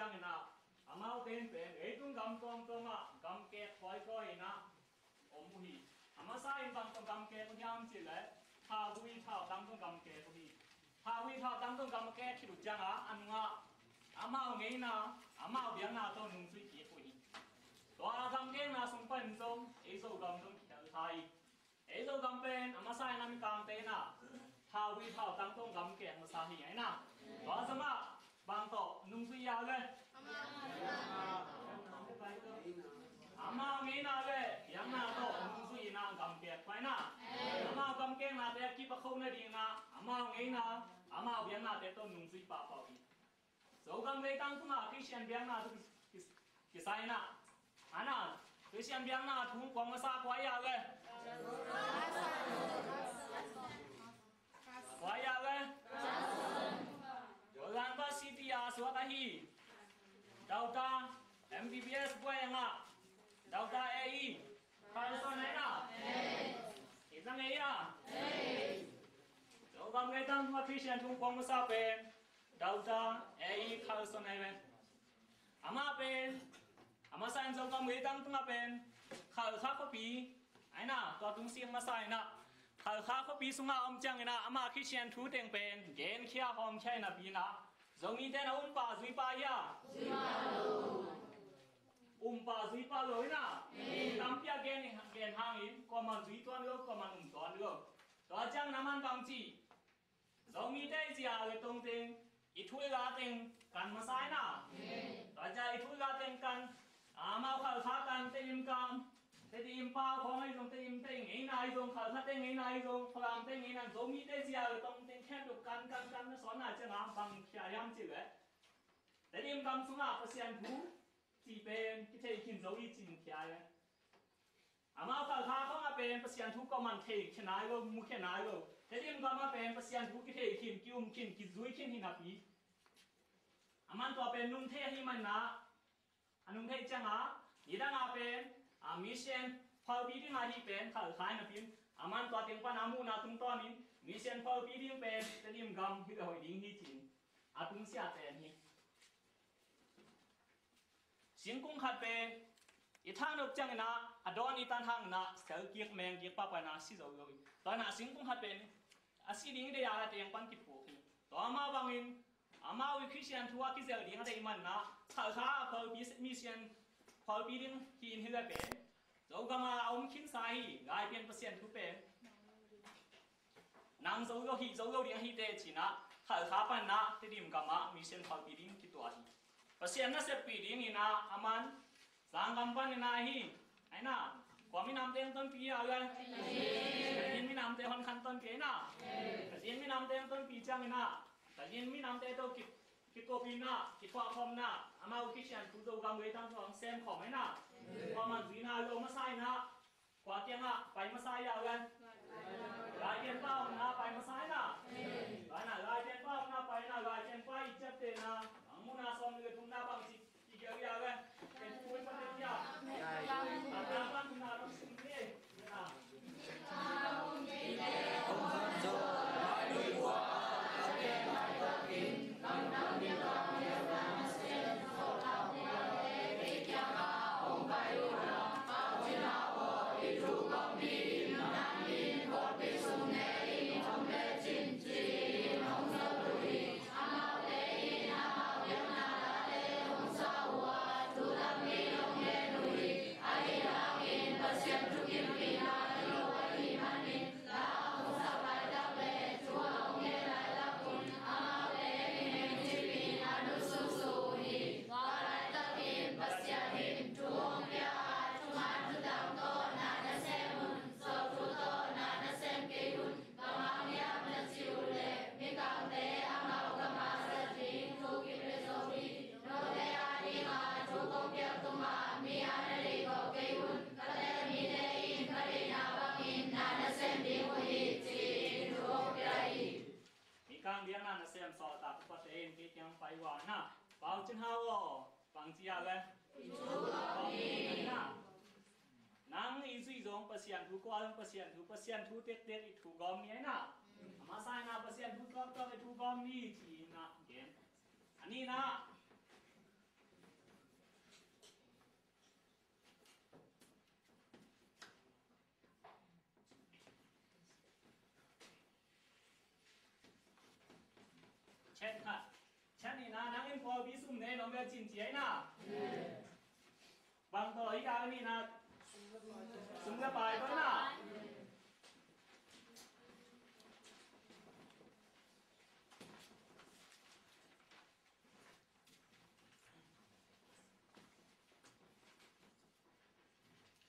จังนะอามาเป็นตุ้งกำตรงกำเกะคอยนะอมหุยอามาใส่บางตรงกำเกะพยายามจิเลยถ้าหุยถ้าตั้งตรงกำเกะหุยถ้าหุยถ้าตั้งตรงกำเกะคิดจังอันว่าอามาเอาไงนะอามาเอาเบียงนะตัวนุ่งสุยเกี่ยหุยตัวกำเกะนะสมเป็นสมเอโซกำตรงเขียวไทยเอโซกำเป็นอามาใส่น้ำกำเตนะถ้าหุยถ้าตั้งตรงกำเกะมาใส่ไงนะตัวสมะบางตัวนุ่งสุยยาวเลยอามาไงนะเลยยังนะตัวนุ่งสุยนะกำเกะไปนะอามากำเกะนะแต่กี่ปะเขาเนี่ยดีนะอามาไงนะอามาเบียงนะแต่ตัวนุ่งสุยป่าป่าวso kang may tang tunga Christian biang na tu kisay na ana Christian biang na tu kung masa kwaya le kwaya le Jolan ba city ya swatahi dauta MBBS boy nga dauta AE Carlson na isang ya so kang may tang tunga Christian tu kung masa pe Dauta, Carlson Evan. Ama pen, ama sign so come with them to my pen. Copy. I know, got to see my sign up. Copy Suma Jangina, Ama Kitchen 2 Deng Pen, Gain Kia Home China Bina. Zongi then Umpa Zipa ya. Umpa Zipa Loina. Tampia again hanging, common Zituan go, common Umton go. Dojang Naman Bangji. Zongi Dazia, the Tong Itui gating kan masay na. Raja itui gating kan amaw kalsakan teim kam teim pa khong ai jong teim teng ai nai jong khalsa teng ai nai jong phlam teng ai nan zomi te sia tong teng khem duk kan na son na changa bang khya yam chi le teim kam sunga pasian bu chi pen ki thei kin zomi chin khya le amaw kalsa khong a pen pasian thu ko man thei khnai go mu khnai go teim kam a pen pasian thu ki thei kin ki kin ki zui kin hin api aman to pen nung the hi man na anung the changa idanga pen a mission phal bi ding a hi pen khal khai na pin aman to teng pa namu na tung to ni mission phal bi ding pen tedim gam hi hoi ding hi chin atung sia ten hi sin kung khat pen I thang up chang na adon itan hang na sel kiek meng kiek pa pa na si zo yo to na sin kung khat pen a si ding de ya teng pan ki pu hi to ama bangin ama wi Christian thua ki zel ding de man na khal kha phal bi mission phal bi ding hi in hi la pen zo ga ma om khin sai gai pen pasien thu pen nang zo yo ding hi te china khal kha pan na te dim ga ma mission phal bi ding ki to hi pasien na se pi ding ina aman sang kampan na hi ai na kwa mi nam teng ton pi ya ga yin mi nam te hon khan ton ke na yin mi nam teng ton pi chang na ta yin mi nam te to ki to pi na ki kwa khom na ama u ki chen tu zo gam we tang thong sem khom ai na kwa man zi na lo ma sai na kwa tiang na pai ma sai ya ga lai tian pao na pai ma sai na lai na lai tian pao na pai na lai tian pai chap te na ang mu na som le thum na bang si Iya kan, kan pun pada dia. Ada apa guna orang sini? Nah. Kaum ini orang jauh dari buah, ada makin, kandang dia masih sekolah dia kerja orang bayu orang kau itu kami nanti kopi sungai kami cincin orang beri amal deh amal yang Kang dia na sem so ta pa te ki kyang pai wa na bao chen ha wo bang ji ya le na nang i zui zong pasian thu kwa pasian thu tek tek i thu gom ni na ma sai na pasian thu gom to i thu gom ni chi na gen ani na dòng về chín chế na bằng tôi cái này là súng cái bài thôi na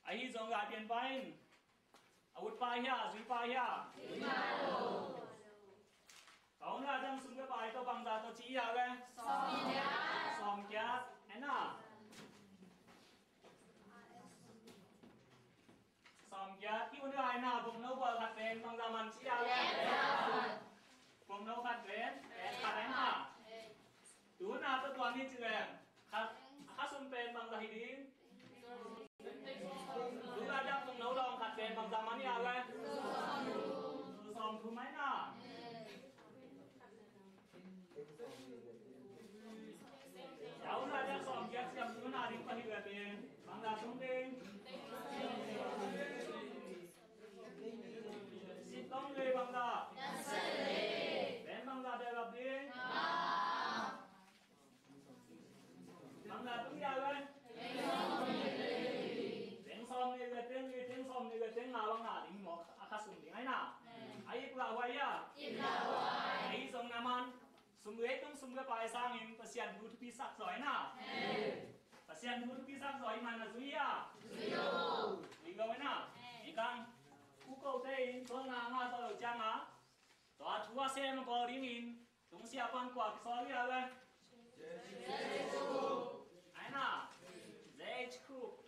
ai dòng gà tiền bay út bài ha duy bài ha cậu là đang súng cái bài tôi bằng ra tôi chỉ ra cái xòm kia anh à xòm kia khi muốn ai nào vùng nấu bờ khát bên bằng ra mình chỉ ra cái vùng nấu khát bên khát anh à tú nào tôi toàn đi chữ em khát xung bên bằng ra thì đi tú là đang vùng nấu đòn khát bên bằng ra mình ra cái xòm thu mấy nào cháu là đang xòm kia xem chú nào đi qua đi về tiền bằng ra xuống đi xin công người bằng ra đến bằng ra để gặp đi bằng ra tung ra lên tiếng xòm này về tiếng xòm này về tiếng nào bằng nào tiếng một khát sùng tiếng ấy nào ấy là vậy à ấy giống nam an sum gue tum sum gue pakai sangin pasian dulu pisak soy na pasian dulu pisak soy mana zuya iga mana ikang ukau teh so na nga so changa to atua se ma ko ringin tung siapan kwa so ya ga ai na zechku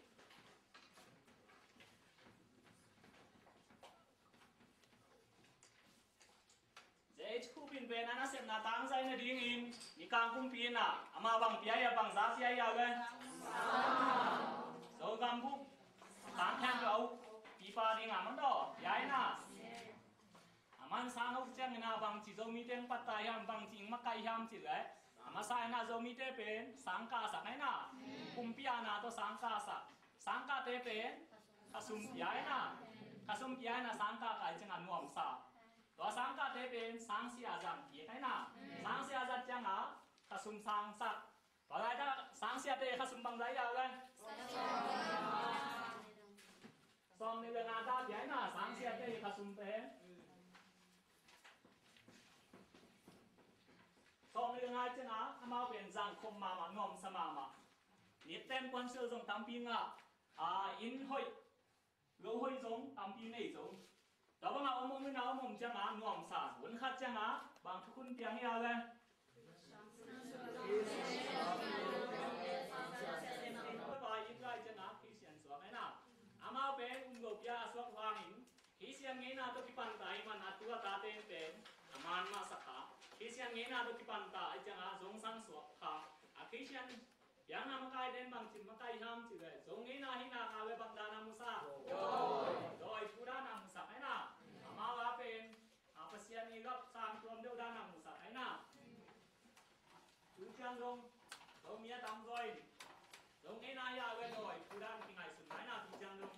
khu pin về na xem na tang sai na ding in ni kang kum pin na ama bang pia ya bang za sia ya ga so gam bu tang khan go pi pa ding am do ya na aman sang hok chang na bang chi zo mi teng pat ta yam bang ching ma kai yam chi le ama sai na zo mi te pen sang ka sa nai na kum pia na to sang ka sa sang ka te pen kasum pia na kasum pia na sang ka kai chang an nuam sa đó sáng cả thế bên sáng xia rằng gì thế nào sáng xia rằng chẳng hả khá sum sáng sắc đó lại đó sáng xia thế khá sum bằng giấy nào đây xong này là ngàn ta thế nào sáng xia thế khá sum thế xong này là ngàn chẳng hả mau bên rằng không mà ngom sa mà nhiệt tem quan sơ dùng tam pin in hội lô hội giống tam pin này giống đó bằng nào ông mới nào ông chẳng á nuông sa vẫn khát chẳng á bằng thức ăn tiếng gì vậy bài ít lại chẳng á khi xem xuống cái nào ama bên ngọc ya xuống hoàng in khi xem nghe nào tôi kipan tay mà nát tua ta tên tên aman mà sắc ha khi xem nghe nào tôi kipan tay chẳng á giống sang xuống ha khi xem yang nama kai den bang chim ma kai ham chi le zong ni na hi na ka le bang da na musa rồi pura na musa ai na ama la pen pasian ni gap sang tuam deu da na musa ai na chú chang dong mía tam rồi dong ni na ya le rồi pura ni ngai sun ai na chú chang dong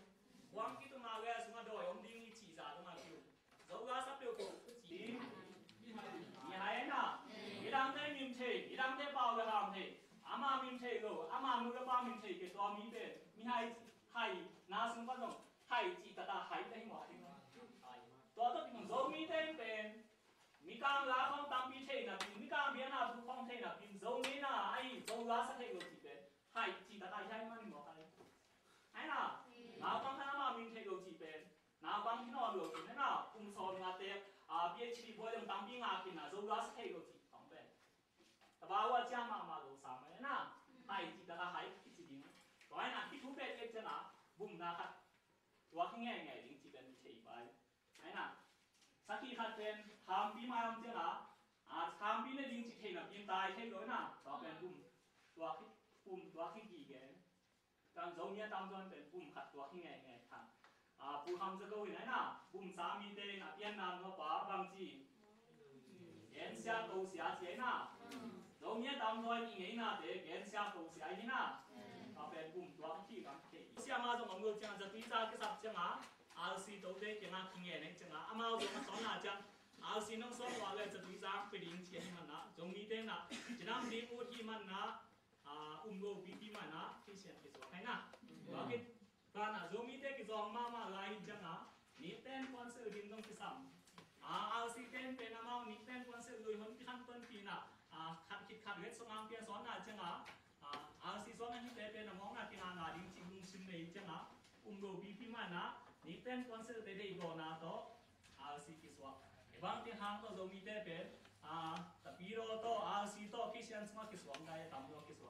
quang ki tu ma le suma doi om ding ni chi za tu ma kiu dou ga sap deu ko chi ni hai na ni dang te nim che ni dang te pao le ham te ama min thei lo ama mu ga pa min thei ke to mi be mi hai na sum pa dong hai chi ta hai dai mo ding hai to to ki zo mi dai pen mi kang la khong tam pi thei na mi kang bia na bu khong thei na pin zo mi na ai zo la sa thei lo chi be hai chi ta hai ma ni mo hai ai na na khong tha ma min thei lo chi pen na khong ki no lo ni na kum so nga te PhD bo dong tam pi nga kin na zo la sa thei lo chi bảoว่าจ้ามาดูสามเลยนะไอ้ที่ตาหายที่จริงตอนนั้นที่ทุบเป็ดเล็กจะนะบุ้มนะครับตัวข้างแง่ไงจริงที่เป็นเฉยไปไอ้นะสักทีขัดเป็นทำปีมาทำจะนะทำปีเนี่ยจริงที่เฉยนะปีตายเฉยเลยนะต่อเป็นบุ้มตัวขี้ปุ่มตัวขี้กี่แกการโจมเนี่ยตามจนเป็นบุ้มขัดตัวข้างแง่ไงทำผู้ทำจะก็วิ่งไหนนะบุ้มสามีเต้นะเปลี่ยนนามว่าป้าบางทีเอ็นเสียตัวเสียเสียนะเราเนี่ยตามรอยมีไงนะเด็กเห็นเสียตัวเสียนี่นะก็เป็นกลุ่มตัวที่กันเสียมาจากองค์จังจะตีจากก็สับจังอาซีตัวเด็กยังขี้เงี้ยจังอามาจากมาสอนอาจังอาซีน้องสอนว่าเลยจะตีจากไปดิ้งเชียมันนะจงมีเต้นนะจะนั่งดีพูดที่มันนะ umgo biti mana Christian ke so hai na wa ke kana zomi te ke zong ma lai janga ni ten kon se din dong kisam al si ten pe na mau ni ten kon se lui hon khan ton pi na khat kit khat wet song ang pia son na janga al si son ni te pe na mong na ti na ding chi lung sim nei janga umgo biti mana ni ten kon se te dei go na to al si ki so bang ti hang to zomi te pe tapiro to si to Christian ma ki so ngai tam lo ki so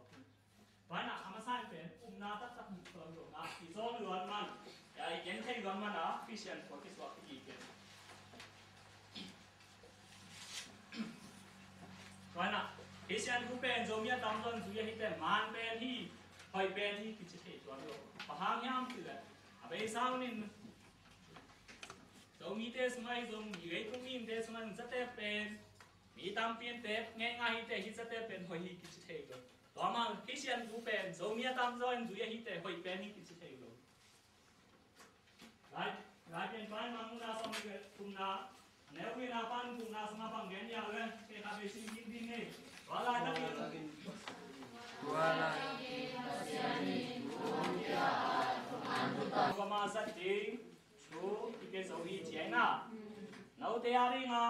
vai na amasan pe na ta tak mu to lo na ki so luan man ya yen thei luan man na Christian ko ki so ki ke vai na Christian ku pen zomi tam don zu ye hi te man pen hi hoi pen hi ki che thei to lo pa hang yam tu la abe sao nin zomi te smai zom hi ge ku min te smai za te penมีตามเปลี่ยนเต็บง่ายๆแต่ฮิตเต็บเป็นหอยกิจเทกเลยต่อมาคริสเตียนกูเป็นโซเมียตามซอยดูยฮิตแต่หอยเป็นฮิกิจเทกเลยหลายเป็นไปมังนาสมัยกุมนาแนววินาปันกุมนาสมาปังเงียนยาวเลยเป็นอาเบสิกินดินเองว่าลายนักกินว่าลายก็มาสักจริงชูที่เป็นโซฮีเจียนะเราเตะอะไรงา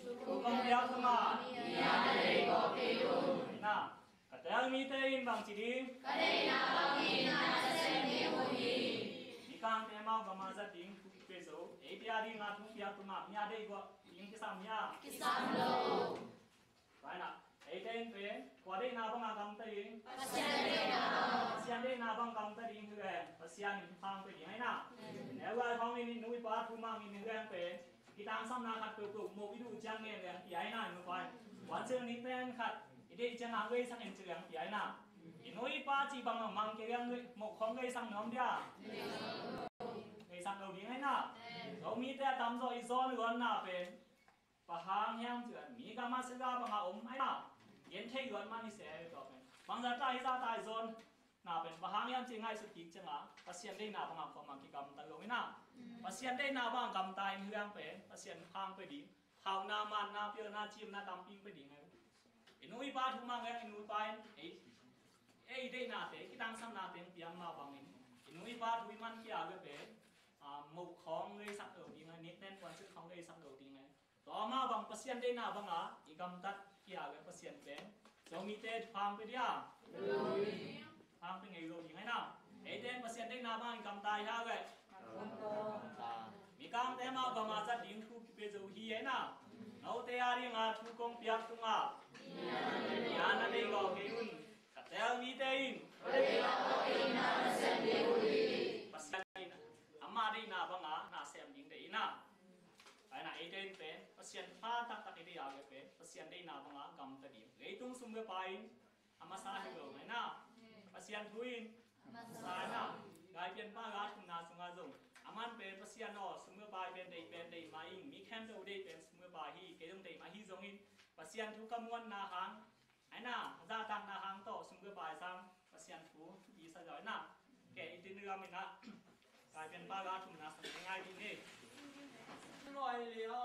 Kung biyak tama, iyanay ko kayo. Na, katayang mitayin bang sidim? Kaday na bangin na nasemni huhi. Ikang tema gamasa ting peso, etiari nga kung biyak tama, iyanay ko, yung kisam niya. Kisam lo. Kaya na, etiayin pe, kwaday na bang agamtayin? Pasyan na bang agamtayin huwe? Pasyan yung pang pe, ngay na. Newa kong inuwi pa tumang inuwi pe, kita ansam na kat tu mo vidu jang ne yang piai na mo pai wan se ni pen khat ide jang ang wei sang en che yang piai na inoi pa chi bang mang ke yang mo khong wei sang nom dia wei sang lo ding hai na so mi te tam zo i zo luan na pen pa hang yang che mi ga ma se ga bang a om hai na yen thei luan ma ni se to pen bang za tai zon na pen pa hang yang che ngai su ki chang a pasien dei na bang a khom ma ki kam ta lo na pasien dei na bang kam tai ni yang pe pasien phang pe di thau na man na pyo na chim na tam ping pe di ngai inui pa thu ma ngai inui pa ei dei na te ki tang sam na te piang ma bang inui pa thu man ki a ge pe mục khong ngai sak do di ngai net nen kwan chuk khong ngai sak do di ngai to ma bang pasien dei na bang a i kam tat ki a ge pasien pe so mi te phang pe dia phang pe ngai lo di ngai na ei den pasien dei na bang i kam tai ha ge mi kam te ma ba ma za ding thu pe zo hi ai na nau te ari nga thu kong piak tu nga ya na dei go ke un ka te mi te in na sem de hu li pasien amma dei na ba nga na sem ding dei na ai na ei den pe pasien pha tak tak dei ya ge pe pasien dei na ba nga gam ta di ei tung sum ge pai amma sa he go ngai na pasien thuin sa na gai pian pa ga thum na sunga zong aman pe pasien no sumwe bai pen dei ma ing mi khem do dei pen sumwe bai hi ke dong dei ma hi zong in pasien thu kamon na hang ai na za tang na hang to sumwe bai sam pasien thu yi sa joi na ke itin ga mi na gai pian pa ga thum na sang ngai di ni loi li ho